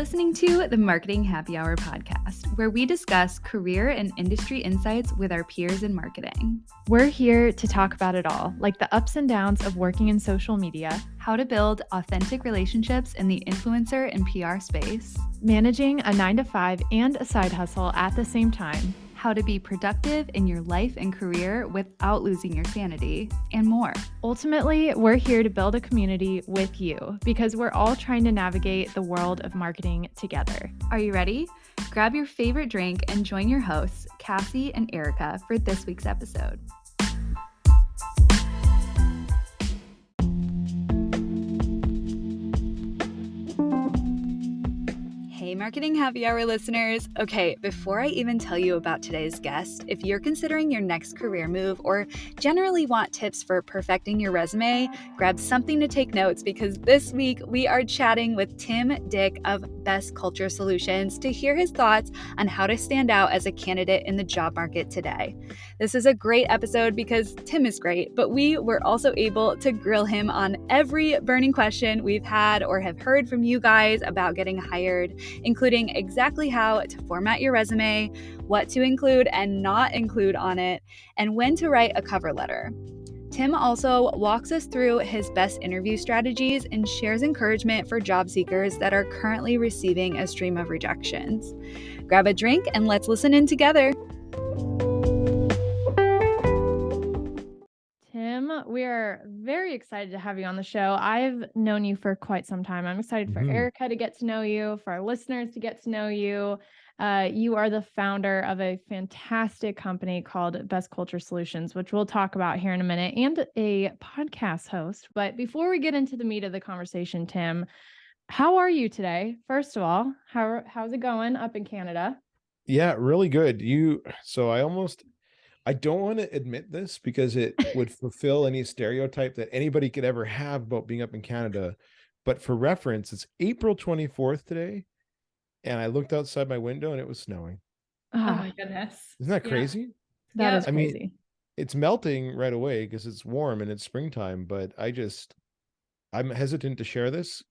listening to the Marketing Happy Hour podcast, where we discuss career and industry insights with our peers in marketing. We're here to talk about it all, like the ups and downs of working in social media, how to build authentic relationships in the influencer and PR space, managing a 9-to-5 and a side hustle at the same time, how to be productive in your life and career without losing your sanity, and more. Ultimately, we're here to build a community with you because we're all trying to navigate the world of marketing together. Are you ready? Grab your favorite drink and join your hosts, Cassie and Erica, for this week's episode. Hey, Marketing Happy Hour listeners. Okay, before I even tell you about today's guest, if you're considering your next career move or generally want tips for perfecting your resume, grab something to take notes because this week we are chatting with Tim Dyck of Best Culture Solutions to hear his thoughts on how to stand out as a candidate in the job market today. This is a great episode because Tim is great, but we were also able to grill him on every burning question we've had or have heard from you guys about getting hired, including exactly how to format your resume, what to include and not include on it, and when to write a cover letter. Tim also walks us through his best interview strategies and shares encouragement for job seekers that are currently receiving a stream of rejections. Grab a drink and let's listen in together. Tim, we are very excited to have you on the show. I've known you for quite some time. I'm excited for Erica to get to know you, for our listeners to get to know you. You are the founder of a fantastic company called Best Culture Solutions, which we'll talk about here in a minute, and a podcast host. But before we get into the meat of the conversation, Tim, how are you today? First of all, how's it going up in Canada? Yeah, really good. I don't want to admit this because it would fulfill any stereotype that anybody could ever have about being up in Canada. But for reference, it's April 24th today. And I looked outside my window and it was snowing. Oh my goodness. Isn't that crazy? That is crazy. I mean, it's melting right away because it's warm and it's springtime, but I'm hesitant to share this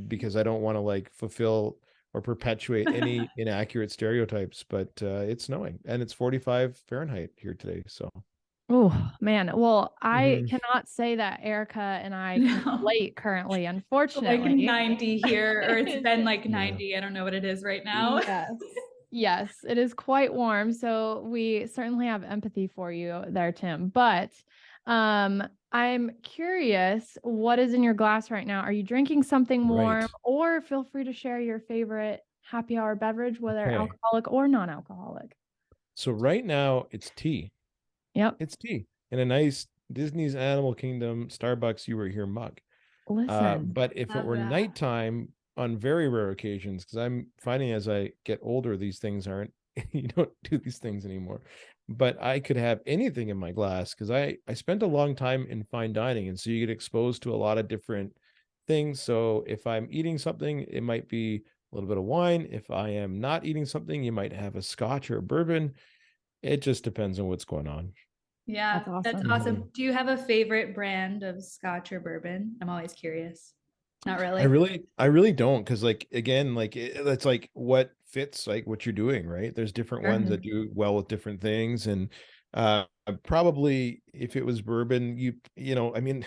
because I don't want to fulfill or perpetuate any inaccurate stereotypes, but it's snowing and it's 45 Fahrenheit here today. So, oh man. Well, I cannot say that Erica and I can relate currently, unfortunately. Like 90 here, or it's been like 90. Yeah. I don't know what it is right now. Yes, it is quite warm. So we certainly have empathy for you there, Tim. But I'm curious, what is in your glass right now? Are you drinking something warm? Right. Or feel free to share your favorite happy hour beverage, whether alcoholic or non-alcoholic. So right now it's tea. Yep. It's tea in a nice Disney's Animal Kingdom Starbucks You Were Here mug. Listen. But if it were nighttime, on very rare occasions, because I'm finding as I get older, these things you don't do these things anymore. But I could have anything in my glass because I spent a long time in fine dining. And so you get exposed to a lot of different things. So if I'm eating something, it might be a little bit of wine. If I am not eating something, you might have a scotch or a bourbon. It just depends on what's going on. Yeah, that's awesome. Do you have a favorite brand of scotch or bourbon? I'm always curious. Not really. I really don't, because it's like what fits like what you're doing, right? There's different ones that do well with different things, and probably if it was bourbon, I mean,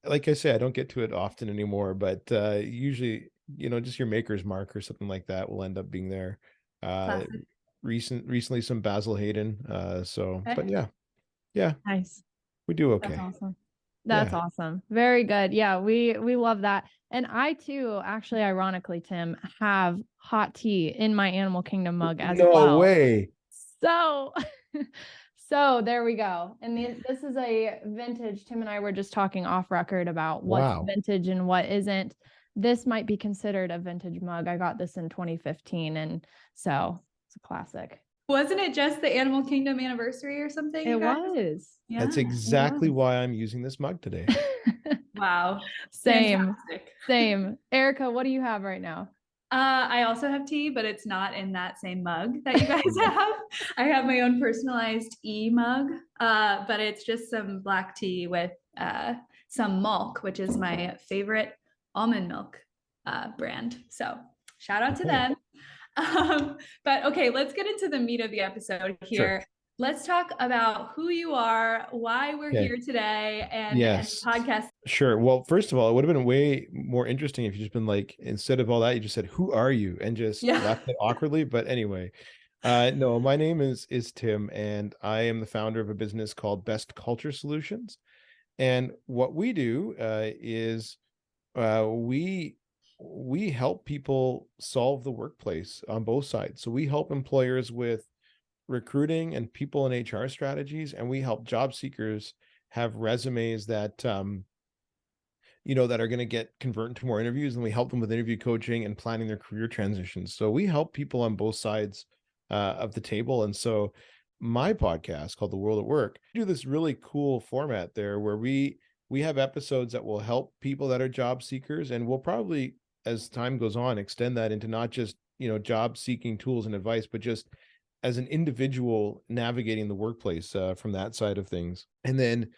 like I say, I don't get to it often anymore, but usually, just your Maker's Mark or something like that will end up being there. Recently some Basil Hayden. But yeah, nice. We do okay. That's awesome. That's awesome. Very good. Yeah, we love that. And I too, actually, ironically, Tim, have hot tea in my Animal Kingdom mug as well. No way. So there we go. And this is a vintage. Tim and I were just talking off record about what's vintage and what isn't. This might be considered a vintage mug. I got this in 2015, and so it's a classic. Wasn't it just the Animal Kingdom anniversary or something? It was. Yeah, that's exactly why I'm using this mug today. Wow. Same. Erica, what do you have right now? I also have tea, but it's not in that same mug that you guys have. I have my own personalized mug, but it's just some black tea with some milk, which is my favorite almond milk brand. So Shout out to them. But okay, let's get into the meat of the episode here. Sure. Let's talk about who you are, why we're here today, and podcast. Sure. Well, first of all, it would have been way more interesting if you just been like, instead of all that, you just said, "Who are you?" and just left it awkwardly. But anyway, no, my name is Tim, and I am the founder of a business called Best Culture Solutions. And what we do is we help people solve the workplace on both sides. So we help employers with recruiting and people and HR strategies, and we help job seekers have resumes that that are going to get convert into more interviews, and we help them with interview coaching and planning their career transitions. So we help people on both sides of the table. And so my podcast called The World at Work, we do this really cool format there where we have episodes that will help people that are job seekers, and we'll probably, as time goes on, extend that into not just job seeking tools and advice, but just as an individual navigating the workplace from that side of things. And then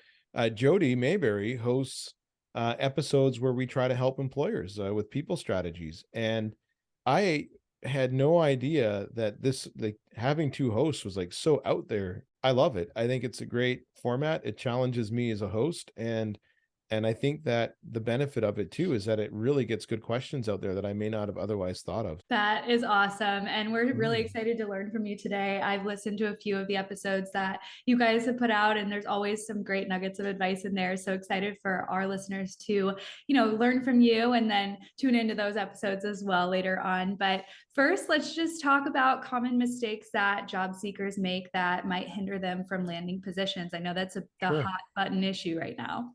Jody Mayberry hosts episodes where we try to help employers with people strategies. And I had no idea that this, like, having two hosts was like so out there. I love it. I think it's a great format. It challenges me as a host, and I think that the benefit of it too is that it really gets good questions out there that I may not have otherwise thought of. That is awesome. And we're really excited to learn from you today. I've listened to a few of the episodes that you guys have put out, and there's always some great nuggets of advice in there. So excited for our listeners to, learn from you and then tune into those episodes as well later on. But first, let's just talk about common mistakes that job seekers make that might hinder them from landing positions. I know that's the hot button issue right now.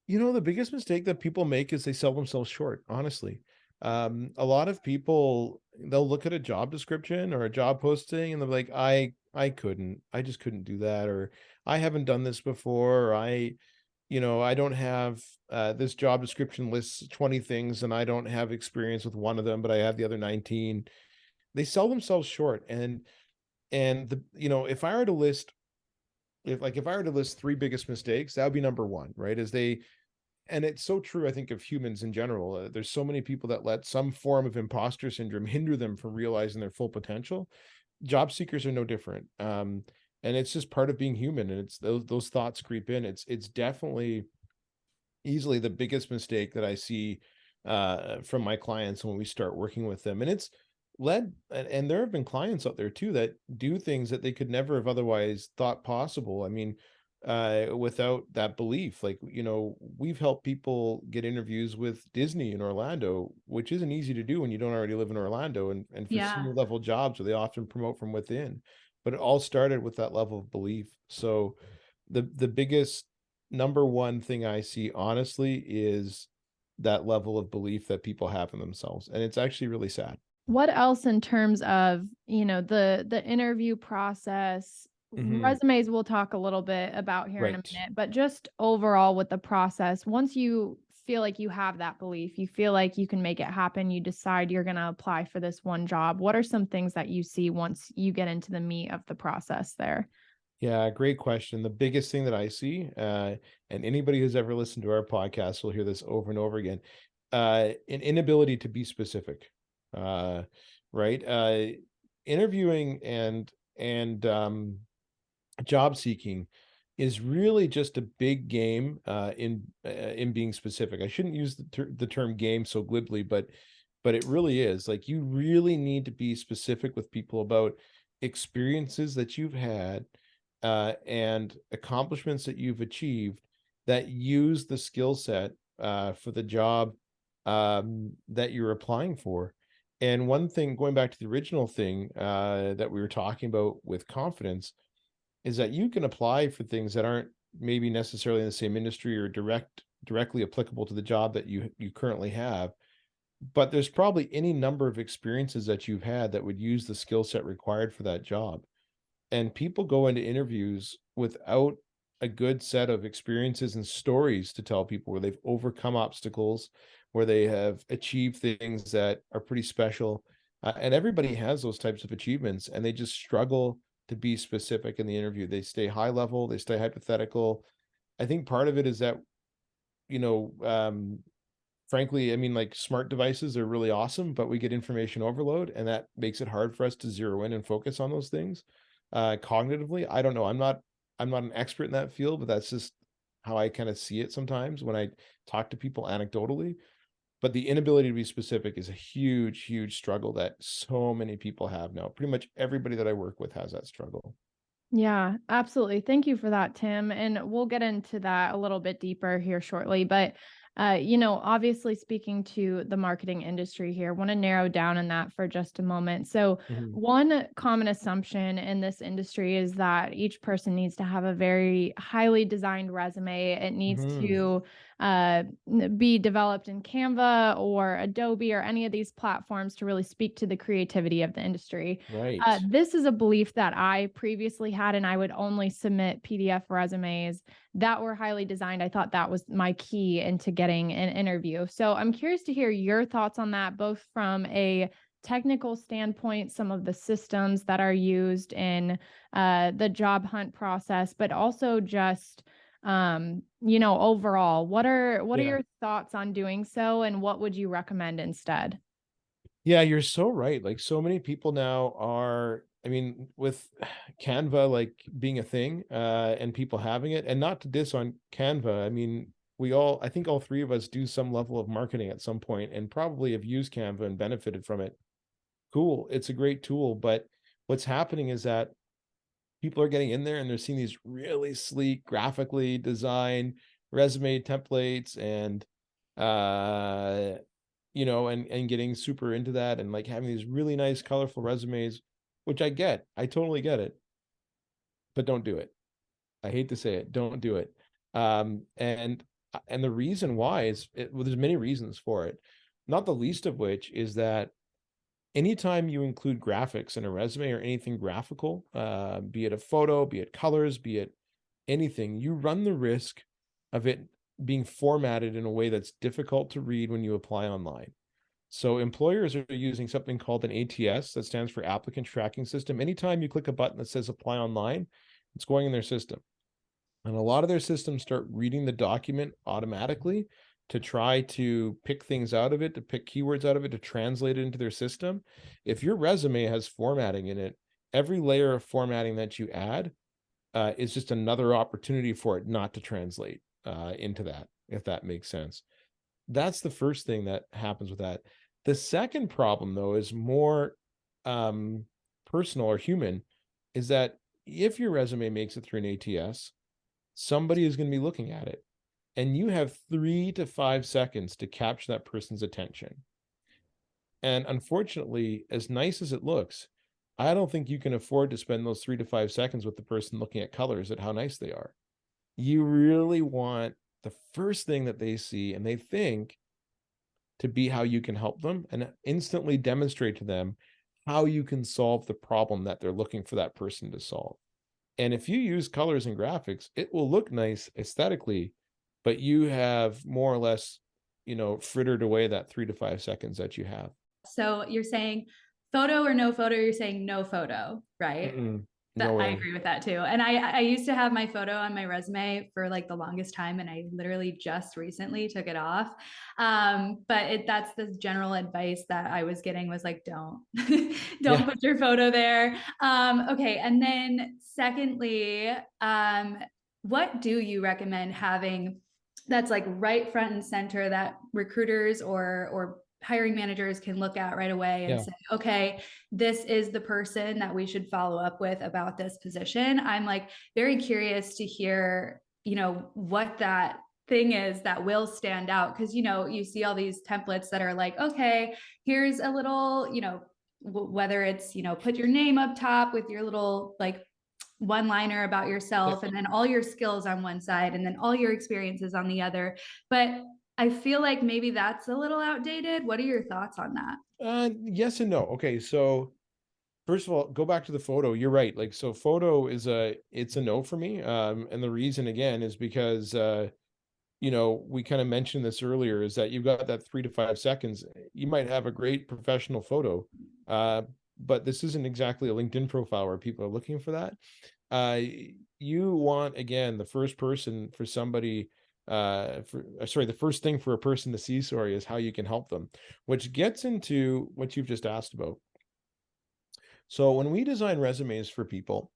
The biggest mistake that people make is they sell themselves short, honestly. A lot of people, they'll look at a job description or a job posting and they're like, I just couldn't do that. Or I haven't done this before. Or I don't have, this job description lists 20 things and I don't have experience with one of them, but I have the other 19. They sell themselves short. And if I were to list, if I were to list three biggest mistakes, that would be number one, right? And it's so true, I think, of humans in general. There's so many people that let some form of imposter syndrome hinder them from realizing their full potential. Job seekers are no different. And it's just part of being human. And it's those thoughts creep in. It's definitely easily the biggest mistake that I see from my clients when we start working with them. And it's and there have been clients out there too that do things that they could never have otherwise thought possible. I mean, without that belief, like, we've helped people get interviews with Disney in Orlando, which isn't easy to do when you don't already live in Orlando, and for senior level jobs where they often promote from within. But it all started with that level of belief. So the biggest number one thing I see, honestly, is that level of belief that people have in themselves. And it's actually really sad. What else in terms of, the interview process, resumes we'll talk a little bit about here in a minute, but just overall with the process, once you feel like you have that belief, you feel like you can make it happen, you decide you're going to apply for this one job, what are some things that you see once you get into the meat of the process there? Yeah, great question. The biggest thing that I see, and anybody who's ever listened to our podcast will hear this over and over again, an inability to be specific. Interviewing and job seeking is really just a big game in being specific. I shouldn't use the term game so glibly, but it really is. Like, you really need to be specific with people about experiences that you've had and accomplishments that you've achieved that use the skill set for the job that you're applying for. And one thing, going back to the original thing that we were talking about with confidence, is that you can apply for things that aren't maybe necessarily in the same industry or directly applicable to the job that you currently have. But there's probably any number of experiences that you've had that would use the skill set required for that job. And people go into interviews without a good set of experiences and stories to tell people where they've overcome obstacles, where they have achieved things that are pretty special. And everybody has those types of achievements, and they just struggle to be specific in the interview. They stay high level, they stay hypothetical. I think part of it is that, from frankly, I mean, like smart devices are really awesome, but we get information overload, and that makes it hard for us to zero in and focus on those things. Cognitively, I don't know. I'm not an expert in that field, but that's just how I kind of see it sometimes when I talk to people anecdotally. But the inability to be specific is a huge, huge struggle that so many people have now. Pretty much everybody that I work with has that struggle. Yeah, absolutely. Thank you for that, Tim. And we'll get into that a little bit deeper here shortly. But, obviously speaking to the marketing industry here, want to narrow down on that for just a moment. So, Mhm. one common assumption in this industry is that each person needs to have a very highly designed resume. It needs Mhm. to be developed in Canva or Adobe or any of these platforms to really speak to the creativity of the industry. Right. This is a belief that I previously had, and I would only submit PDF resumes that were highly designed. I thought that was my key into getting an interview. So I'm curious to hear your thoughts on that, both from a technical standpoint, some of the systems that are used in the job hunt process, but also just overall, what are Yeah. your thoughts on doing so, and what would you recommend instead? Yeah, you're so right. Like so many people now are, I mean, with Canva like being a thing, and people having it, and not to diss on Canva. I mean, I think all three of us do some level of marketing at some point and probably have used Canva and benefited from it. Cool. It's a great tool, but what's happening is that people are getting in there and they're seeing these really sleek, graphically designed resume templates and and getting super into that and like having these really nice colorful resumes, which I totally get it, but don't do it. I hate to say it, don't do it. And the reason why well, there's many reasons for it, not the least of which is that anytime you include graphics in a resume or anything graphical, be it a photo, be it colors, be it anything, you run the risk of it being formatted in a way that's difficult to read when you apply online. So employers are using something called an ATS, that stands for applicant tracking system. Anytime you click a button that says apply online, it's going in their system. And a lot of their systems start reading the document automatically to try to pick things out of it, to pick keywords out of it, to translate it into their system. If your resume has formatting in it, every layer of formatting that you add is just another opportunity for it not to translate into that, if that makes sense. That's the first thing that happens with that. The second problem, though, is more personal or human, is that if your resume makes it through an ATS, somebody is going to be looking at it, and you have 3 to 5 seconds to capture that person's attention. And unfortunately, as nice as it looks, I don't think you can afford to spend those 3 to 5 seconds with the person looking at colors at how nice they are. You really want the first thing that they see and they think to be how you can help them, and instantly demonstrate to them how you can solve the problem that they're looking for that person to solve. And if you use colors and graphics, it will look nice aesthetically, but you have more or less, frittered away that 3 to 5 seconds that you have. So you're saying photo or no photo, you're saying no photo, right? No I way. agree with that too. And I used to have my photo on my resume for like the longest time, and I literally just recently took it off. But that's the general advice that I was getting, was like, don't Yeah. put your photo there. Okay. And then secondly, what do you recommend having that's like right front and center that recruiters or hiring managers can look at right away and Yeah. say, okay, this is the person that we should follow up with about this position? I'm like very curious to hear, what that thing is that will stand out. Cause you see all these templates that are like, okay, here's a little, whether it's, put your name up top with your little like one liner about yourself, and then all your skills on one side, and then all your experiences on the other. But I feel like maybe that's a little outdated. What are your thoughts on that? Yes and no. Okay, so first of all, go back to the photo. You're right. Like, so photo it's a no for me. And the reason again is because we kind of mentioned this earlier, is that you've got that 3 to 5 seconds. You might have a great professional photo, but this isn't exactly a LinkedIn profile where people are looking for that. You want, again, the first person for somebody the first thing for a person to see, is how you can help them, which gets into what you've just asked about. So when we design resumes for people,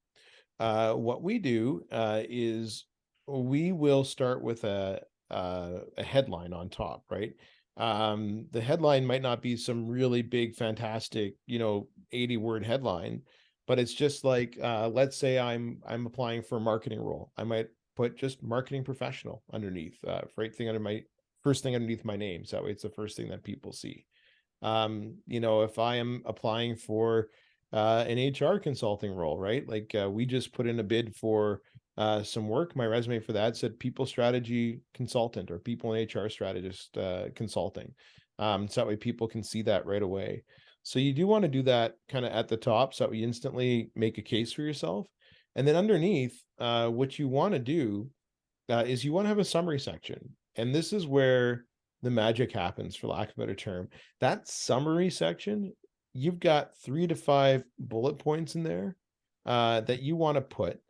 what we do is we will start with a headline on top, right? The headline might not be some really big, fantastic, 80-word headline, but it's just like, let's say I'm applying for a marketing role. I might put just marketing professional underneath, first thing underneath my name. So that way it's the first thing that people see. If I am applying for an HR consulting role, right? Like we just put in a bid for some work. My resume for that said people strategy consultant or people and HR strategist consulting. So that way people can see that right away. So you do want to do that kind of at the top so that we instantly make a case for yourself. And then underneath, what you want to do is you want to have a summary section. And this is where the magic happens, for lack of a better term. That summary section, you've got 3 to 5 bullet points in there that you want to put,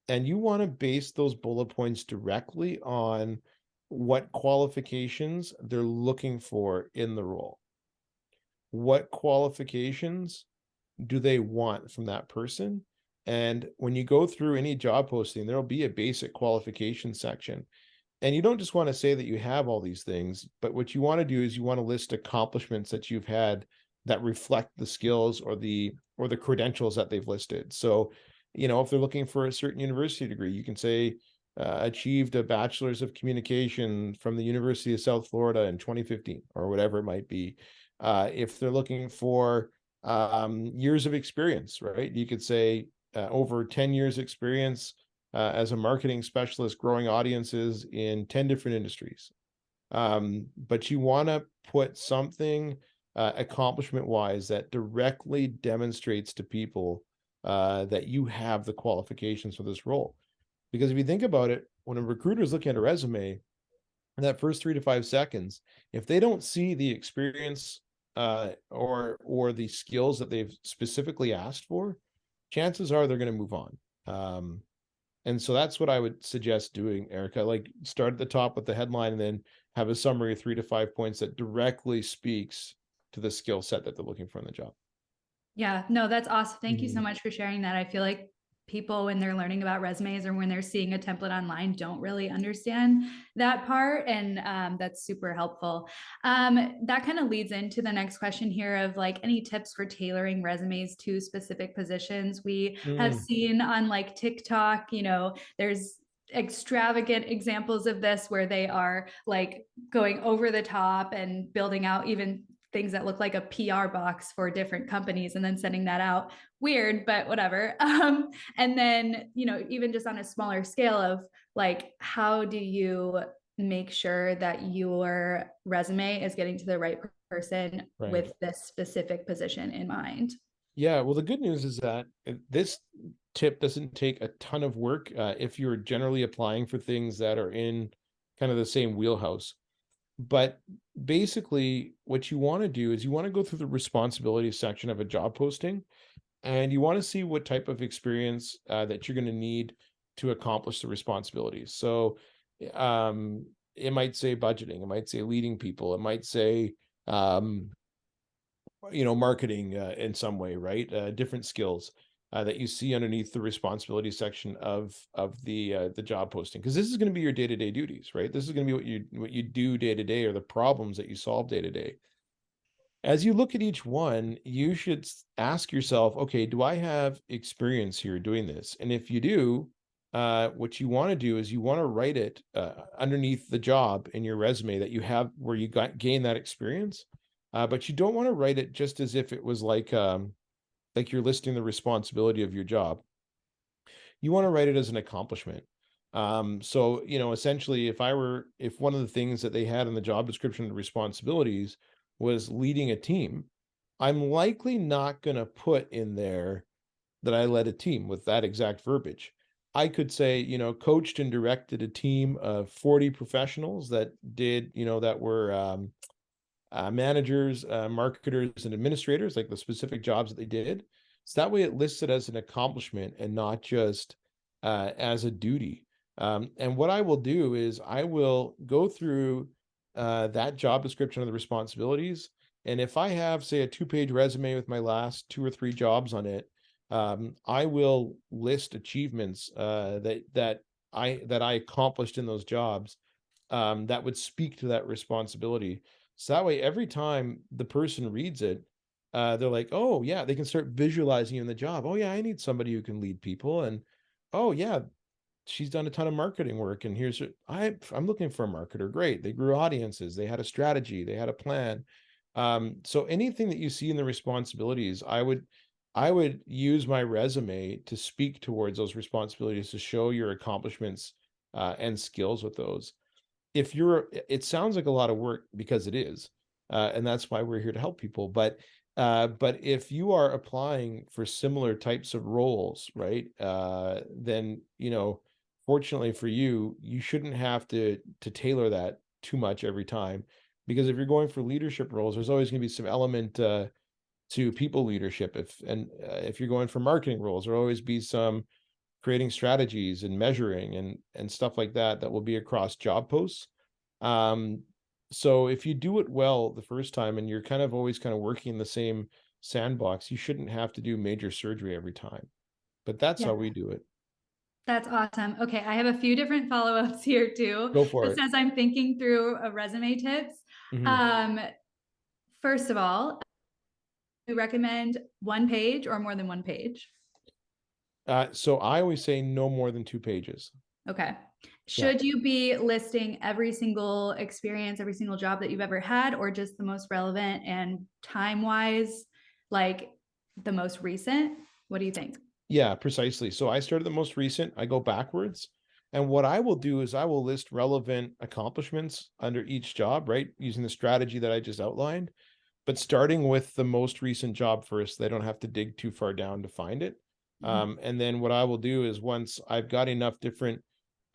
and you want to base those bullet points directly on what qualifications they're looking for in the role. What qualifications do they want from that person? And when you go through any job posting, there'll be a basic qualification section. And you don't just want to say that you have all these things, but what you want to do is you want to list accomplishments that you've had that reflect the skills or the credentials that they've listed. So, if they're looking for a certain university degree, you can say achieved a bachelor's of communication from the University of South Florida in 2015 or whatever it might be. If they're looking for years of experience, right? You could say over 10 years experience as a marketing specialist growing audiences in 10 different industries. But you want to put something accomplishment wise that directly demonstrates to people that you have the qualifications for this role. Because if you think about it, when a recruiter is looking at a resume, in that first 3 to 5 seconds, if they don't see the experience or the skills that they've specifically asked for, chances are they're going to move on. And so that's what I would suggest doing, Erica. Like start at the top with the headline and then have a summary of 3 to 5 points that directly speaks to the skill set that they're looking for in the job. Yeah, no, that's awesome. Thank you so much for sharing that. I feel like people, when they're learning about resumes or when they're seeing a template online, don't really understand that part. And that's super helpful. That kind of leads into the next question here of like any tips for tailoring resumes to specific positions. We have seen on like TikTok, there's extravagant examples of this where they are like going over the top and building out even things that look like a PR box for different companies and then sending that out. Weird, but whatever. And then, even just on a smaller scale of like, how do you make sure that your resume is getting to the right person with this specific position in mind? Yeah, well, the good news is that this tip doesn't take a ton of work if you're generally applying for things that are in kind of the same wheelhouse. But basically, what you want to do is you want to go through the responsibility section of a job posting, and you want to see what type of experience that you're going to need to accomplish the responsibilities. So it might say budgeting, it might say leading people, it might say marketing in some way, right? Different skills that you see underneath the responsibility section of the job posting, because this is going to be your day-to-day duties, right? This is going to be what you do day to day, or the problems that you solve day to day. As you look at each one, you should ask yourself, okay, do I have experience here doing this? And if you do, what you want to do is you want to write it underneath the job in your resume that you have where you gain that experience. But you don't want to write it just as if it was like you're listing the responsibility of your job. You want to write it as an accomplishment. So, essentially, if one of the things that they had in the job description, the responsibilities, was leading a team, I'm likely not going to put in there that I led a team with that exact verbiage. I could say, coached and directed a team of 40 professionals that did, that were managers, marketers, and administrators, like the specific jobs that they did. So that way it lists it as an accomplishment and not just as a duty. And what I will do is I will go through that job description of the responsibilities. And if I have, say, a 2-page resume with my last 2 or 3 jobs on it, I will list achievements that I accomplished in those jobs that would speak to that responsibility. So that way, every time the person reads it, they're like, oh yeah, they can start visualizing you in the job. Oh yeah, I need somebody who can lead people. And oh yeah, she's done a ton of marketing work. And I'm looking for a marketer. Great. They grew audiences. They had a strategy. They had a plan. So anything that you see in the responsibilities, I would use my resume to speak towards those responsibilities, to show your accomplishments and skills with those. It sounds like a lot of work, because it is, and that's why we're here to help people. But if you are applying for similar types of roles, right, then fortunately for you, you shouldn't have to tailor that too much every time, because if you're going for leadership roles, there's always going to be some element to people leadership. If you're going for marketing roles, there'll always be some creating strategies and measuring and stuff like that will be across job posts. So if you do it well the first time, and you're always working in the same sandbox, you shouldn't have to do major surgery every time. But that's how we do it. That's awesome. Okay, I have a few different follow-ups here too. Go for Just it. as I'm thinking through resume tips. First of all, you recommend 1 page or more than 1 page? So I always say no more than 2 pages. Okay. Should you be listing every single experience, every single job that you've ever had, or just the most relevant and time-wise, like the most recent? What do you think? Yeah, precisely. So I started the most recent, I go backwards. And what I will do is I will list relevant accomplishments under each job, right? Using the strategy that I just outlined, but starting with the most recent job first. They don't have to dig too far down to find it. And then what I will do is, once I've got enough different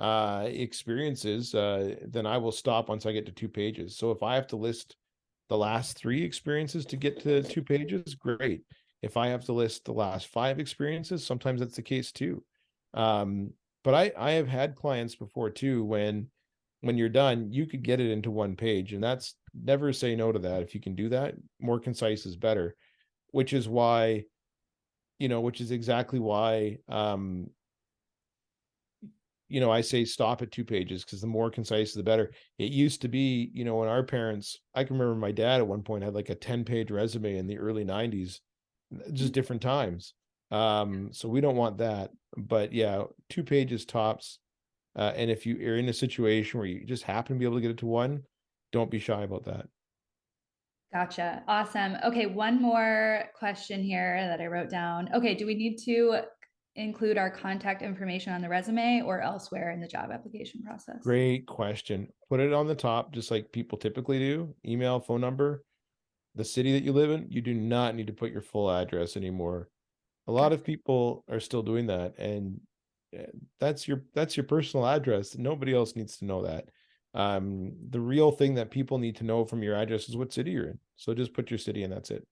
experiences, then I will stop once I get to 2 pages. So if I have to list the last 3 experiences to get to 2 pages, great. If I have to list the last 5 experiences, sometimes that's the case too. But I have had clients before too, when you're done, you could get it into 1 page, and that's, never say no to that. If you can do that, more concise is better, which is why, which is exactly why, I say stop at 2 pages, because the more concise, the better. It used to be, when our parents, I can remember my dad at one point had like a 10-page resume in the early 90s, just different times. So we don't want that, but yeah, 2 pages tops. And if you are in a situation where you just happen to be able to get it to 1, don't be shy about that. Gotcha. Awesome. Okay, one more question here that I wrote down. Okay, do we need to include our contact information on the resume or elsewhere in the job application process? Great question. Put it on the top, just like people typically do. Email, phone number, the city that you live in. You do not need to put your full address anymore. A lot of people are still doing that, and that's your personal address. Nobody else needs to know that. The real thing that people need to know from your address is what city you're in. So just put your city, and that's it.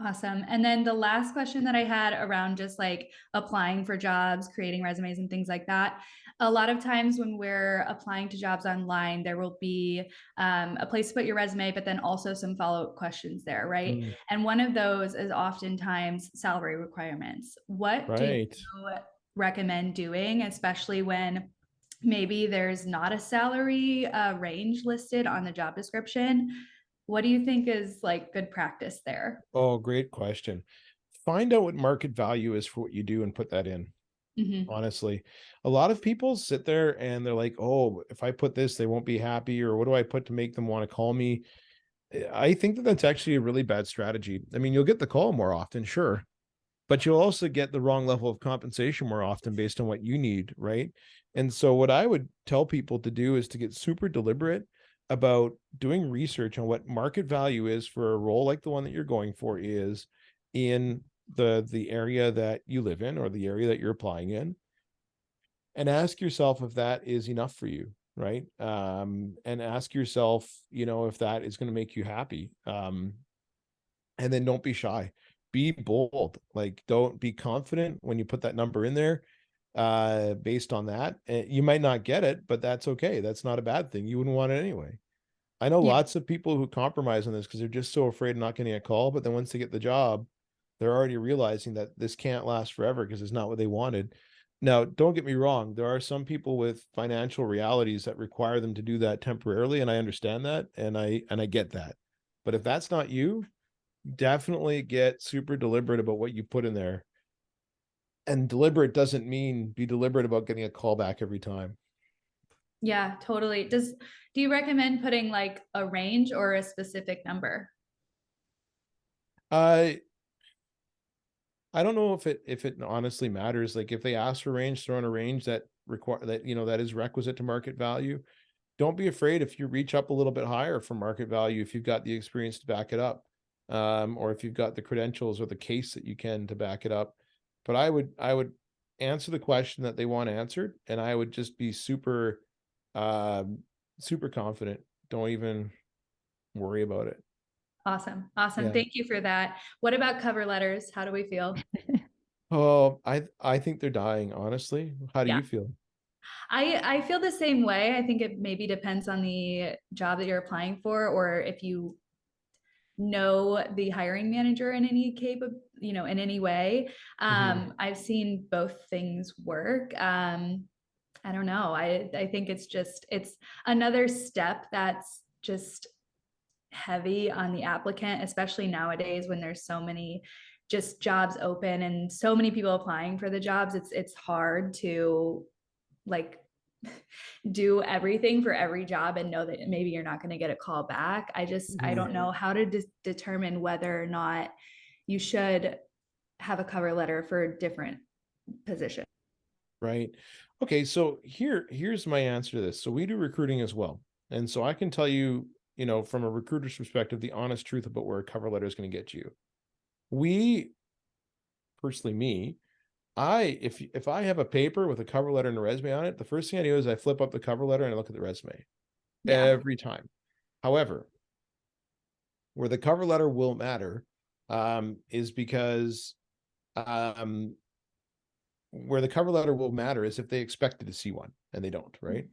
Awesome. And then the last question that I had around just like applying for jobs, creating resumes and things like that. A lot of times when we're applying to jobs online, there will be a place to put your resume, but then also some follow-up questions there, right? And one of those is oftentimes salary requirements. What do you recommend doing, especially when maybe there's not a salary range listed on the job description? What do you think is like good practice there? Oh, great question. Find out what market value is for what you do and put that in. Honestly, a lot of people sit there and they're like, oh, if I put this, they won't be happy, or what do I put to make them want to call me? I think that that's actually a really bad strategy. I mean, you'll get the call more often, sure, but you'll also get the wrong level of compensation more often based on what you need, right? And so what I would tell people to do is to get super deliberate about doing research on what market value is for a role like the one that you're going for is in the area that you live in, or the area that you're applying in, and ask yourself if that is enough for you, right? And ask yourself, if that is going to make you happy. And then don't be shy, be bold. Like, don't be confident when you put that number in there. based on that. You might not get it, but that's okay. That's not a bad thing. You wouldn't want it anyway. I know Yeah. lots of people who compromise on this because they're just so afraid of not getting a call. But then once they get the job, they're already realizing that this can't last forever because it's not what they wanted. Now, don't get me wrong. There are some people with financial realities that require them to do that temporarily, and I understand that, and I get that. But if that's not you, definitely get super deliberate about what you put in there. And deliberate doesn't mean be deliberate about getting a call back every time. Yeah, totally. Do you recommend putting like a range or a specific number? I don't know if it honestly matters. Like if they ask for range, throw in a range that that is requisite to market value. Don't be afraid if you reach up a little bit higher for market value if you've got the experience to back it up, or if you've got the credentials or the case that you can to back it up. But I would answer the question that they want answered, and I would just be super, super confident. Don't even worry about it. Awesome. Awesome. Yeah. Thank you for that. What about cover letters? How do we feel? Oh, I think they're dying, honestly. How do Yeah. you feel? I feel the same way. I think it maybe depends on the job that you're applying for, or if you know the hiring manager in any in any way. I've seen both things work. I don't know. I think it's another step that's just heavy on the applicant, especially nowadays when there's so many just jobs open and so many people applying for the jobs. It's hard to like do everything for every job and know that maybe you're not going to get a call back. I don't know how to determine whether or not you should have a cover letter for a different position. Right. Okay, so here's my answer to this. So we do recruiting as well. And so I can tell you, from a recruiter's perspective, the honest truth about where a cover letter is going to get you. We, personally me, if I have a paper with a cover letter and a resume on it, the first thing I do is I flip up the cover letter and I look at the resume Yeah. every time. However, where the cover letter will matter, is because, where the cover letter will matter is if they expected to see one and they don't, right?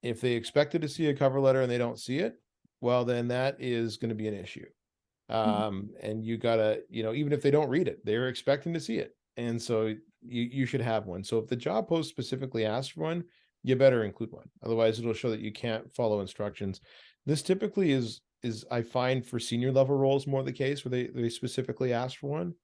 If they expected to see a cover letter and they don't see it, well, then that is going to be an issue. And you gotta, even if they don't read it, they're expecting to see it. And so you should have one. So if the job post specifically asks for one, you better include one. Otherwise it'll show that you can't follow instructions. This typically is I find for senior level roles more the case where they specifically ask for one.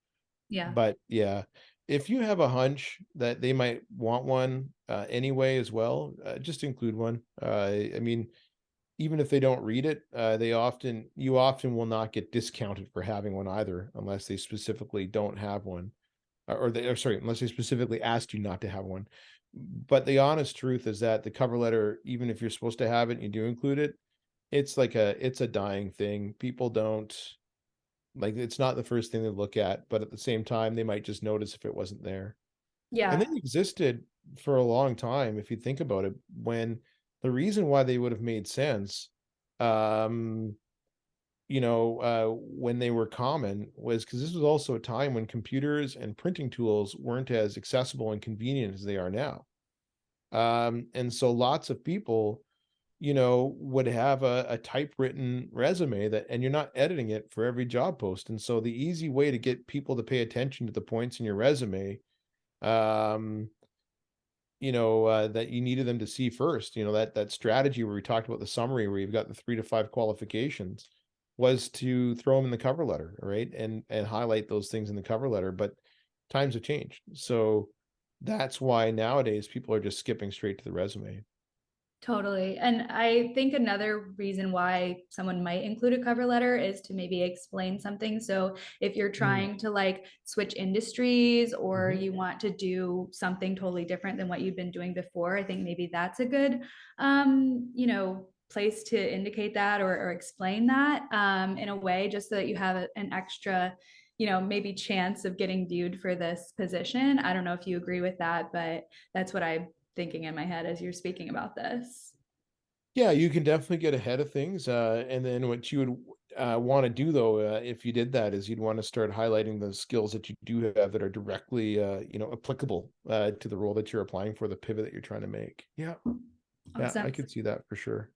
Yeah. But yeah, if you have a hunch that they might want one anyway as well, just include one. I mean, even if they don't read it, you often will not get discounted for having one either, unless they specifically don't have one, unless they specifically asked you not to have one. But the honest truth is that the cover letter, even if you're supposed to have it, and you do include it. It's a dying thing. People don't like, it's not the first thing they look at, but at the same time, they might just notice if it wasn't there. Yeah. And they existed for a long time, if you think about it, when the reason why they would have made sense, when they were common was because this was also a time when computers and printing tools weren't as accessible and convenient as they are now. And so lots of people, would have a typewritten resume and you're not editing it for every job post. And so the easy way to get people to pay attention to the points in your resume, that you needed them to see first, that strategy where we talked about the summary where you've got the 3 to 5 qualifications, was to throw them in the cover letter, right? And highlight those things in the cover letter. But times have changed. So that's why nowadays people are just skipping straight to the resume. Totally. And I think another reason why someone might include a cover letter is to maybe explain something. So if you're trying to like switch industries or you want to do something totally different than what you've been doing before, I think maybe that's a good, place to indicate that or explain that in a way, just so that you have an extra, maybe chance of getting viewed for this position. I don't know if you agree with that, but that's what I'm thinking in my head as you're speaking about this. Yeah, you can definitely get ahead of things. And then want to do though, if you did that, is you'd want to start highlighting the skills that you do have that are directly, applicable to the role that you're applying for, the pivot that you're trying to make. Yeah. Yeah, Awesome. I could see that for sure.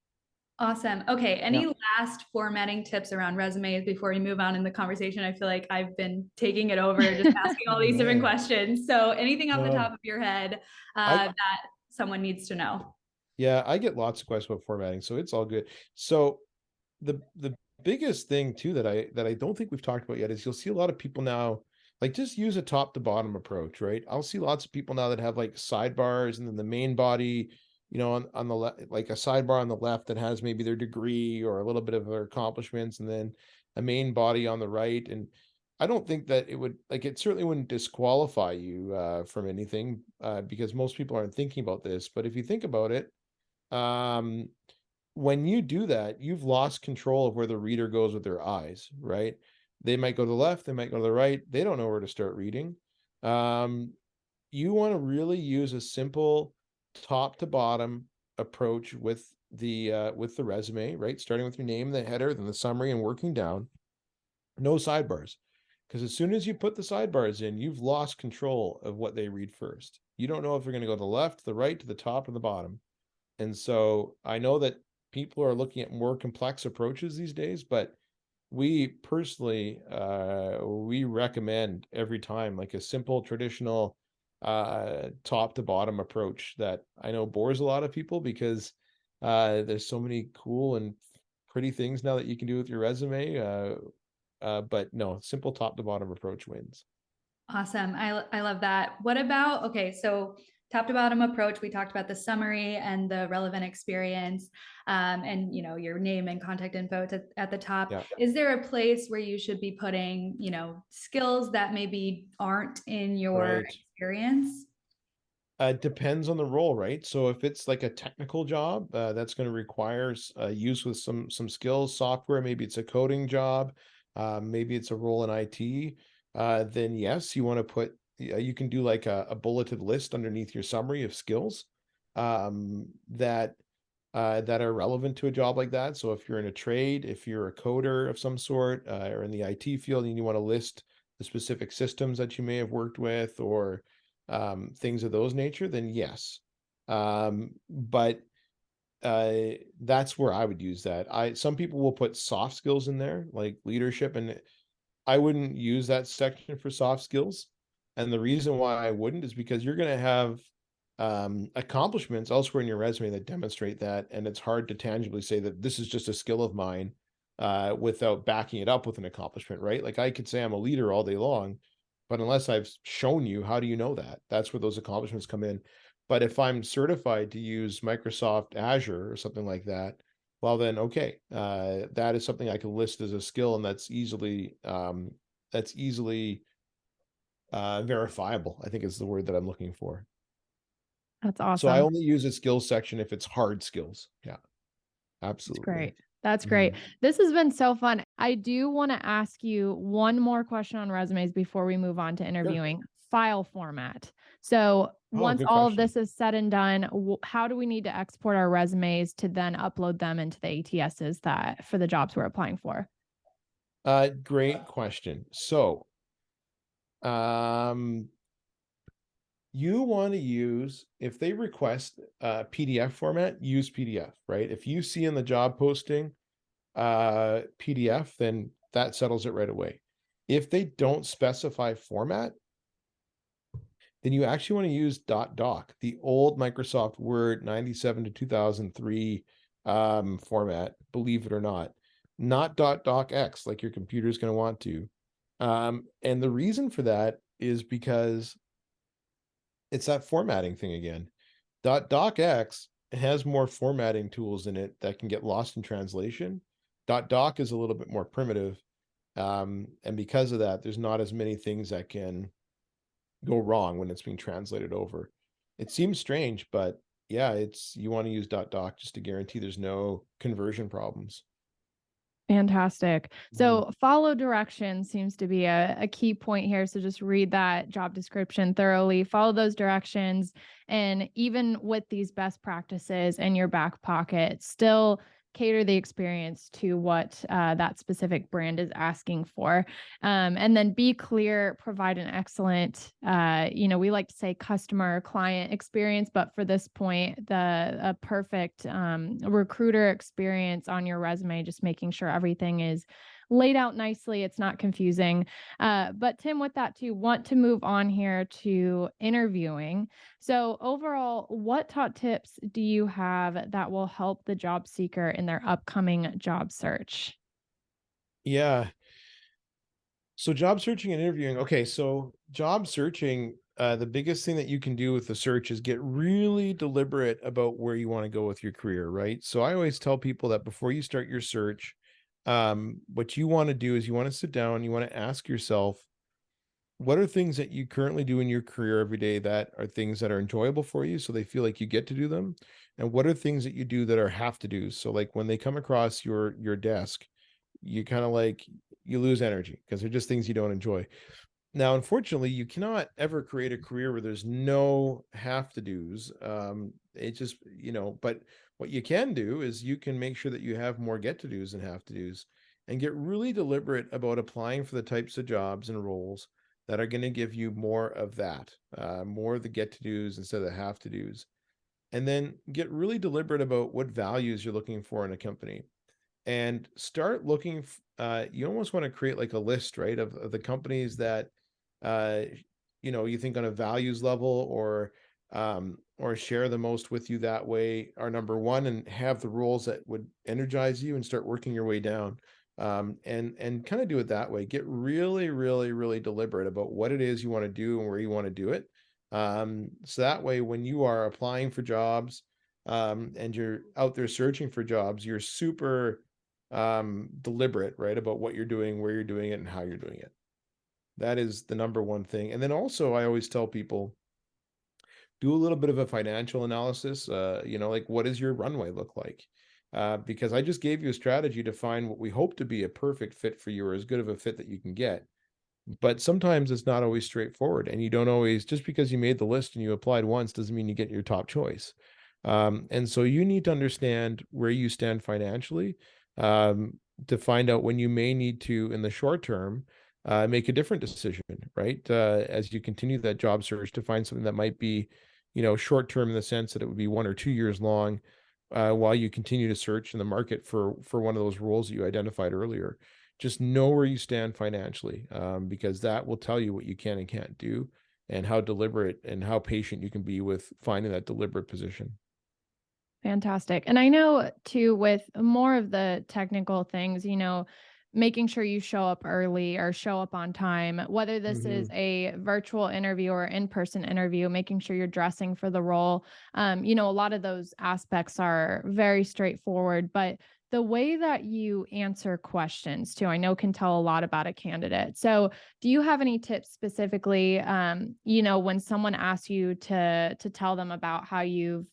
Awesome. Okay. Any last formatting tips around resumes before we move on in the conversation? I feel like I've been taking it over, just asking all these different questions. So anything off the top of your head that someone needs to know? Yeah, I get lots of questions about formatting, so it's all good. So the biggest thing too that I don't think we've talked about yet is you'll see a lot of people now like just use a top to bottom approach, right? I'll see lots of people now that have like sidebars and then the main body, on the left, like a sidebar on the left that has maybe their degree or a little bit of their accomplishments, and then a main body on the right. And I don't think that it certainly wouldn't disqualify you from anything because most people aren't thinking about this. But if you think about it, um, when you do that, you've lost control of where the reader goes with their eyes, right? They might go to the left, they might go to the right. They don't know where to start reading. You want to really use a simple top to bottom approach with the resume, right? Starting with your name, the header, then the summary, and working down. No sidebars. Because as soon as you put the sidebars in, you've lost control of what they read first. You don't know if they're going to go to the left, the right, to the top, or the bottom. And so I know that people are looking at more complex approaches these days, but we personally, we recommend every time like a simple traditional top to bottom approach that I know bores a lot of people because there's so many cool and pretty things now that you can do with your resume. But no, simple top to bottom approach wins. Awesome. I love that. What about, okay, so top to bottom approach, we talked about the summary and the relevant experience, and your name and contact info at the top. Yeah. Is there a place where you should be putting, skills that maybe aren't in your experience? Depends on the role, right? So if it's like a technical job, that's going to require use with some skills, software, maybe it's a coding job, maybe it's a role in IT, then yes, you want to put, you can do like a bulleted list underneath your summary of skills that are relevant to a job like that. So if you're in a trade, if you're a coder of some sort, or in the IT field, and you want to list the specific systems that you may have worked with, or things of those nature, then yes. But that's where I would use that. Some people will put soft skills in there, like leadership, and I wouldn't use that section for soft skills. And the reason why I wouldn't is because you're going to have accomplishments elsewhere in your resume that demonstrate that, and it's hard to tangibly say that this is just a skill of mine without backing it up with an accomplishment, right? Like I could say I'm a leader all day long, but unless I've shown you, how do you know that? That's where those accomplishments come in. But if I'm certified to use Microsoft Azure or something like that, well then, okay, that is something I can list as a skill, and that's easily verifiable, I think is the word that I'm looking for. That's awesome. So I only use a skills section if it's hard skills. Yeah, absolutely. That's great. That's great. This has been so fun. I do want to ask you one more question on resumes before we move on to interviewing. Sure. File format. So once all of this is said and done, how do we need to export our resumes to then upload them into the ATSs that for the jobs we're applying for? Great question. So, you want to use, if they request PDF format, use PDF, right? If you see in the job posting PDF, then that settles it right away. If they don't specify format, then you actually want to use .doc, the old Microsoft Word 97 to 2003 format, believe it or not .docx like your computer is going to want to. And the reason for that is because it's that formatting thing again. .docx has more formatting tools in it that can get lost in translation. .doc is a little bit more primitive. And because of that, there's not as many things that can go wrong when it's being translated over. It seems strange, but yeah, you want to use .doc just to guarantee there's no conversion problems. Fantastic. So follow directions seems to be a key point here. So just read that job description thoroughly, follow those directions. And even with these best practices in your back pocket, still cater the experience to what that specific brand is asking for. And then be clear, provide an excellent, we like to say customer client experience, but for this point, a perfect recruiter experience on your resume, just making sure everything is laid out nicely. It's not confusing. But Tim, with that too, want to move on here to interviewing. So overall, what top tips do you have that will help the job seeker in their upcoming job search? Yeah. So job searching and interviewing. Okay. So job searching, the biggest thing that you can do with the search is get really deliberate about where you want to go with your career, right? So I always tell people that before you start your search, what you want to do is you want to sit down, you want to ask yourself, what are things that you currently do in your career every day that are things that are enjoyable for you, so they feel like you get to do them? And what are things that you do that are have to do? So like when they come across your desk, you kind of like you lose energy because they're just things you don't enjoy. Now, unfortunately, you cannot ever create a career where there's no have to do's. It just, but what you can do is you can make sure that you have more get to do's than have to do's, and get really deliberate about applying for the types of jobs and roles that are going to give you more of that, more of the get to do's instead of the have to do's. And then get really deliberate about what values you're looking for in a company, and start looking. You almost want to create like a list, right, of the companies that uh, you think on a values level or share the most with you that way are number one, and have the roles that would energize you, and start working your way down. And kind of do it that way. Get really, really, really deliberate about what it is you want to do and where you want to do it. So that way, when you are applying for jobs, and you're out there searching for jobs, you're super deliberate, right, about what you're doing, where you're doing it, and how you're doing it. That is the number one thing. And then also, I always tell people, do a little bit of a financial analysis. Like, what does your runway look like? Because I just gave you a strategy to find what we hope to be a perfect fit for you, or as good of a fit that you can get. But sometimes it's not always straightforward, and you don't always, just because you made the list and you applied once doesn't mean you get your top choice. And so you need to understand where you stand financially, to find out when you may need to, in the short term, make a different decision, right? As you continue that job search, to find something that might be, short term in the sense that it would be 1 or 2 years long, while you continue to search in the market for one of those roles that you identified earlier. Just know where you stand financially, because that will tell you what you can and can't do, and how deliberate and how patient you can be with finding that deliberate position. Fantastic. And I know too, with more of the technical things, making sure you show up early or show up on time, whether this is a virtual interview or in-person interview, making sure you're dressing for the role. A lot of those aspects are very straightforward, but the way that you answer questions too, I know can tell a lot about a candidate. So do you have any tips specifically, when someone asks you to tell them about how you've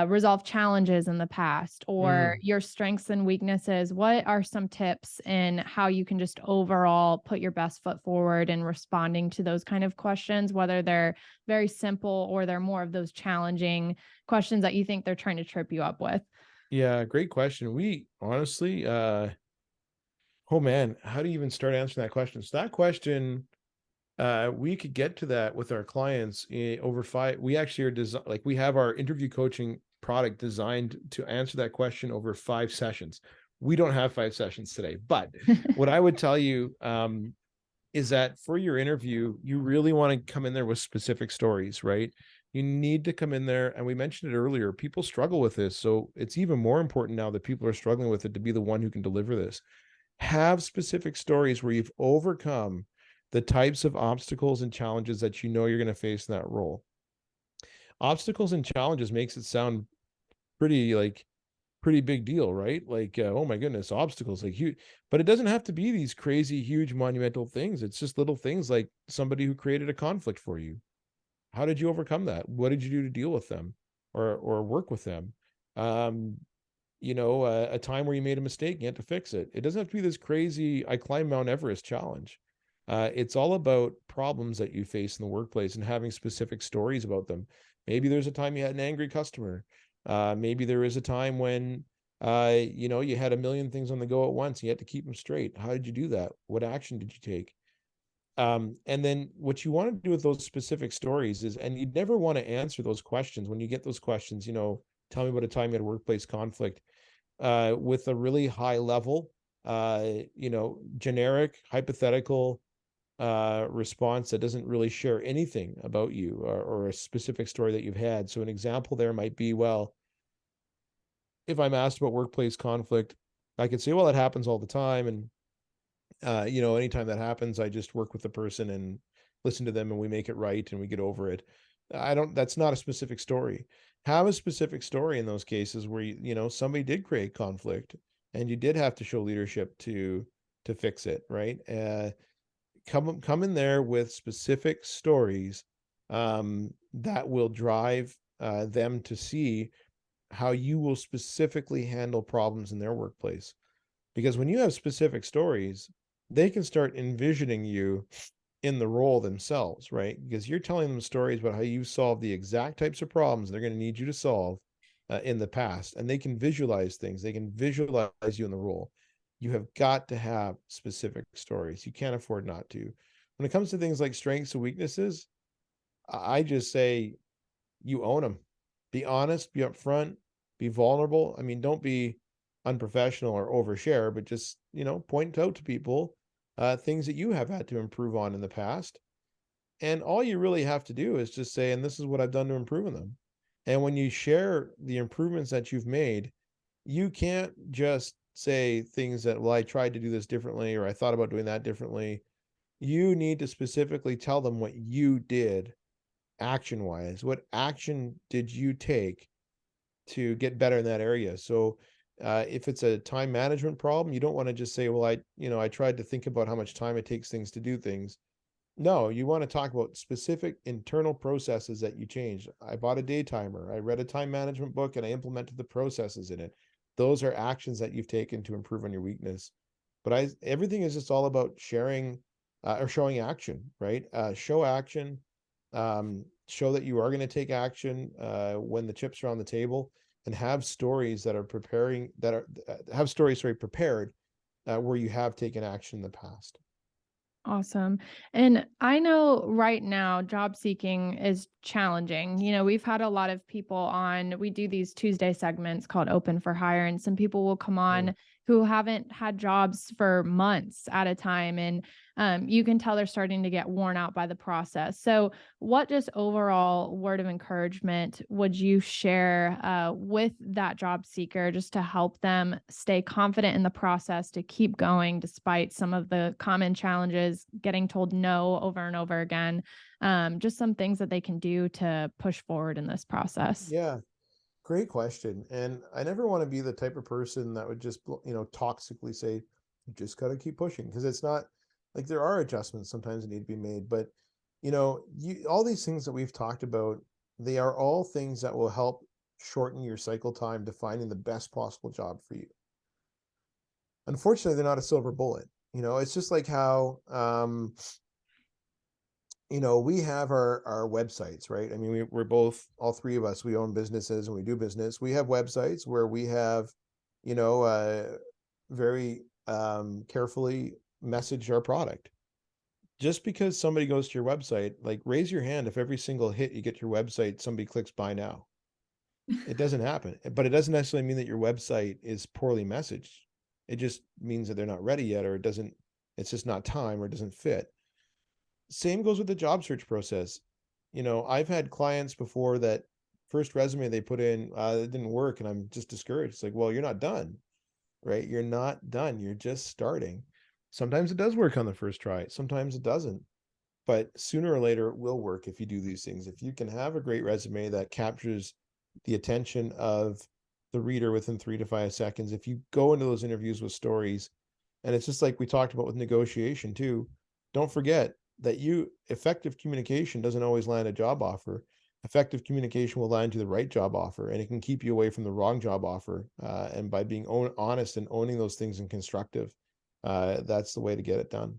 resolve challenges in the past, or your strengths and weaknesses? What are some tips in how you can just overall put your best foot forward in responding to those kind of questions, whether they're very simple or they're more of those challenging questions that you think they're trying to trip you up with? Yeah, great question. We honestly, oh man, how do you even start answering that question? So that question, we could get to that with our clients over 5. We actually are we have our interview coaching product designed to answer that question over 5 sessions. We don't have 5 sessions today, but what I would tell you, is that for your interview, you really want to come in there with specific stories, right? You need to come in there, and we mentioned it earlier, people struggle with this. So it's even more important now that people are struggling with it, to be the one who can deliver this. Have specific stories where you've overcome the types of obstacles and challenges that you're going to face in that role. Obstacles and challenges makes it sound pretty big deal, right? Like, oh my goodness, obstacles, like huge, but it doesn't have to be these crazy, huge, monumental things. It's just little things like somebody who created a conflict for you. How did you overcome that? What did you do to deal with them, or work with them? A time where you made a mistake, you had to fix it. It doesn't have to be this crazy, I climbed Mount Everest challenge. It's all about problems that you face in the workplace and having specific stories about them. Maybe there's a time you had an angry customer. Maybe there is a time when You had a million things on the go at once. You had to keep them straight. How did you do that? What action did you take? And then what you want to do with those specific stories is, and you never want to answer those questions when you get those questions, tell me about a time you had a workplace conflict, with a really high level, generic, hypothetical response that doesn't really share anything about you, or a specific story that you've had. So an example there might be, well, if I'm asked about workplace conflict, I could say, well, it happens all the time. And anytime that happens, I just work with the person and listen to them, and we make it right and we get over it. That's not a specific story. Have a specific story in those cases where, somebody did create conflict and you did have to show leadership to fix it, right? Come in there with specific stories that will drive them to see how you will specifically handle problems in their workplace. Because when you have specific stories, they can start envisioning you in the role themselves, right? Because you're telling them stories about how you solve the exact types of problems they're going to need you to solve in the past. And they can visualize things. They can visualize you in the role. You have got to have specific stories. You can't afford not to. When it comes to things like strengths and weaknesses, I just say you own them. Be honest, be upfront, be vulnerable. I mean, don't be unprofessional or overshare, but just, point out to people things that you have had to improve on in the past. And all you really have to do is just say, and this is what I've done to improve on them. And when you share the improvements that you've made, you can't just say things that, well, I tried to do this differently, or I thought about doing that differently. You need to specifically tell them what you did action wise. What action did you take to get better in that area? So if it's a time management problem, you don't want to just say, well, I tried to think about how much time it takes things to do things. No, you want to talk about specific internal processes that you changed. I bought a day timer. I read a time management book and I implemented the processes in it. Those are actions that you've taken to improve on your weakness. But everything is just all about sharing or showing action, right? Show action. Show that you are going to take action when the chips are on the table, and have stories that are have stories prepared where you have taken action in the past. Awesome. And I know right now job seeking is challenging. We've had a lot of people on, we do these Tuesday segments called Open for Hire, and some people will come on who haven't had jobs for months at a time. And you can tell they're starting to get worn out by the process. So what just overall word of encouragement would you share with that job seeker, just to help them stay confident in the process, to keep going despite some of the common challenges, getting told no over and over again? Just some things that they can do to push forward in this process. Yeah, great question. And I never want to be the type of person that would just, toxically say, you just got to keep pushing, because it's not like, there are adjustments sometimes that need to be made. But, all these things that we've talked about, they are all things that will help shorten your cycle time to finding the best possible job for you. Unfortunately, they're not a silver bullet. It's just like how, we have our websites, right? I mean, we're both, all three of us, we own businesses and we do business. We have websites where we have, very carefully message our product. Just because somebody goes to your website, like, raise your hand if every single hit you get your website, somebody clicks buy now. It doesn't happen. But it doesn't necessarily mean that your website is poorly messaged. It just means that they're not ready yet, or it's just not time, or it doesn't fit. Same goes with the job search process. I've had clients before that first resume they put in, it didn't work, and I'm just discouraged. It's like, well, you're not done, right? You're not done. You're just starting. Sometimes it does work on the first try. Sometimes it doesn't. But sooner or later, it will work if you do these things. If you can have a great resume that captures the attention of the reader within 3 to 5 seconds, if you go into those interviews with stories, and it's just like we talked about with negotiation too, don't forget that effective communication doesn't always land a job offer. Effective communication will land you the right job offer, and it can keep you away from the wrong job offer. And by being honest and owning those things and constructive, that's the way to get it done.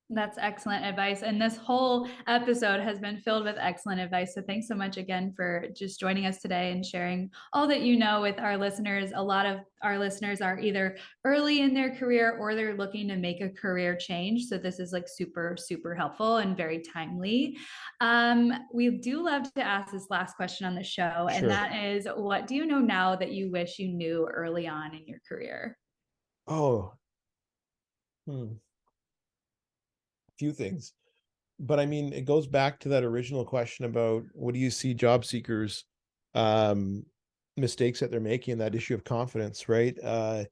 That's excellent advice. And this whole episode has been filled with excellent advice. So thanks so much again for just joining us today and sharing all that you know with our listeners. A lot of our listeners are either early in their career or they're looking to make a career change. So this is like super, super helpful and very timely. We do love to ask this last question on the show, and Sure. that is, what do you know now that you wish you knew early on in your career? Oh, a few things. But I mean, it goes back to that original question about what do you see job seekers mistakes that they're making, that issue of confidence, right? I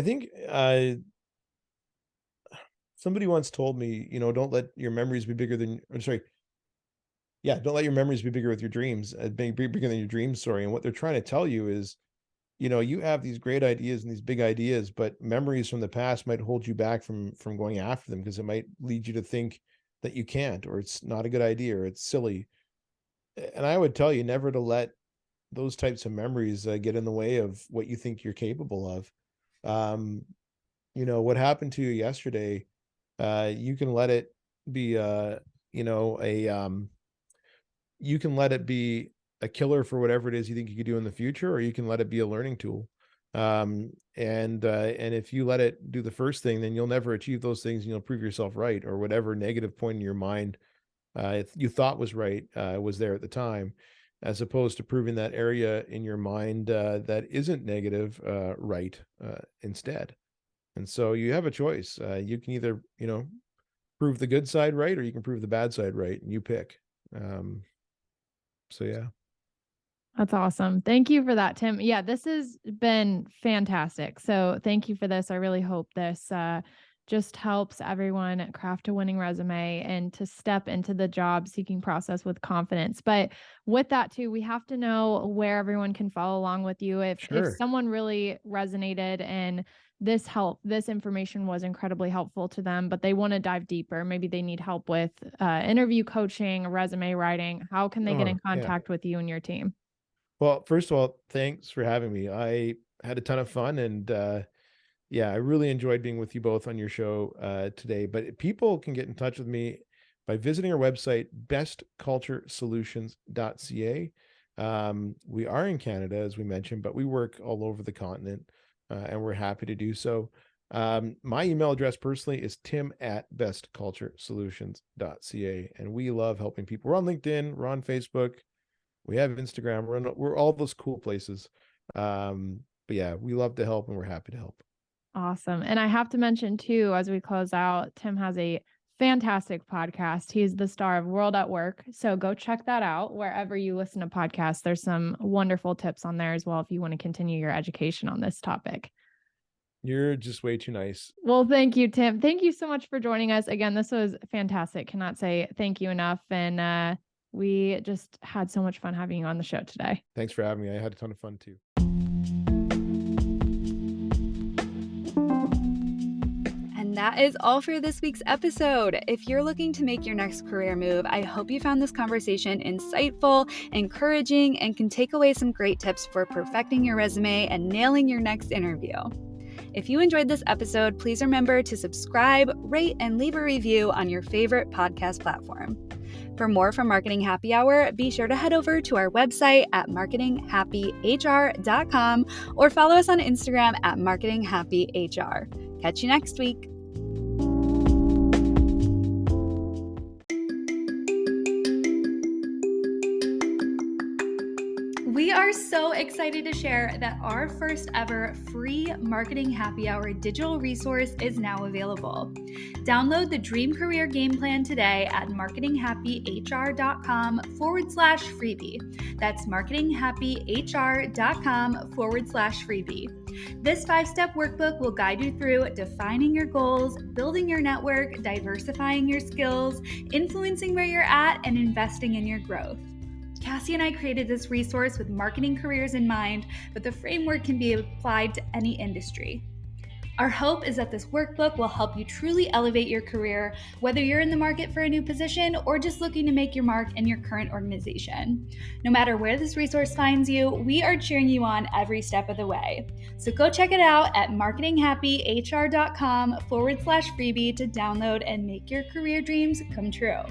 think somebody once told me, don't let your memories be bigger than, I'm sorry, yeah, don't let your memories be bigger with your dreams, be bigger than your dreams, sorry. And what they're trying to tell you is, you have these great ideas and these big ideas, but memories from the past might hold you back from going after them, because it might lead you to think that you can't, or it's not a good idea, or it's silly. And I would tell you never to let those types of memories get in the way of what you think you're capable of. What happened to you yesterday, you can let it be, you can let it be a killer for whatever it is you think you could do in the future, or you can let it be a learning tool. And if you let it do the first thing, then you'll never achieve those things, and you'll prove yourself right, or whatever negative point in your mind you thought was right was there at the time, as opposed to proving that area in your mind that isn't negative right instead. And so you have a choice. You can either, prove the good side right, or you can prove the bad side right, and you pick. So yeah. That's awesome. Thank you for that, Tim. Yeah, this has been fantastic. So thank you for this. I really hope this just helps everyone craft a winning resume and to step into the job seeking process with confidence. But with that too, we have to know where everyone can follow along with you. If Sure. someone really resonated and this information was incredibly helpful to them, but they want to dive deeper, maybe they need help with interview coaching, resume writing, how can they get in Yeah. contact with you and your team? Well, first of all, thanks for having me. I had a ton of fun, and yeah, I really enjoyed being with you both on your show today. But people can get in touch with me by visiting our website, bestculturesolutions.ca. We are in Canada, as we mentioned, but we work all over the continent, and we're happy to do so. My email address personally is tim@bestculturesolutions.ca, and we love helping people. We're on LinkedIn, we're on Facebook, we have Instagram, we're all those cool places. But yeah, we love to help, and we're happy to help. Awesome. And I have to mention too, as we close out, Tim has a fantastic podcast. He's the star of World at Work. So go check that out wherever you listen to podcasts. There's some wonderful tips on there as well if you want to continue your education on this topic. You're just way too nice. Well, thank you, Tim. Thank you so much for joining us. Again, this was fantastic. Cannot say thank you enough. And we just had so much fun having you on the show today. Thanks for having me. I had a ton of fun too. And that is all for this week's episode. If you're looking to make your next career move, I hope you found this conversation insightful, encouraging, and can take away some great tips for perfecting your resume and nailing your next interview. If you enjoyed this episode, please remember to subscribe, rate, and leave a review on your favorite podcast platform. For more from Marketing Happy Hour, be sure to head over to our website at marketinghappyhr.com or follow us on Instagram at marketinghappyhr. Catch you next week. We are so excited to share that our first ever free Marketing Happy Hour digital resource is now available. Download the Dream Career Game Plan today at marketinghappyhr.com/freebie. That's marketinghappyhr.com/freebie. This 5-step workbook will guide you through defining your goals, building your network, diversifying your skills, influencing where you're at, and investing in your growth. Cassie and I created this resource with marketing careers in mind, but the framework can be applied to any industry. Our hope is that this workbook will help you truly elevate your career, whether you're in the market for a new position or just looking to make your mark in your current organization. No matter where this resource finds you, we are cheering you on every step of the way. So go check it out at marketinghappyhr.com/freebie to download and make your career dreams come true.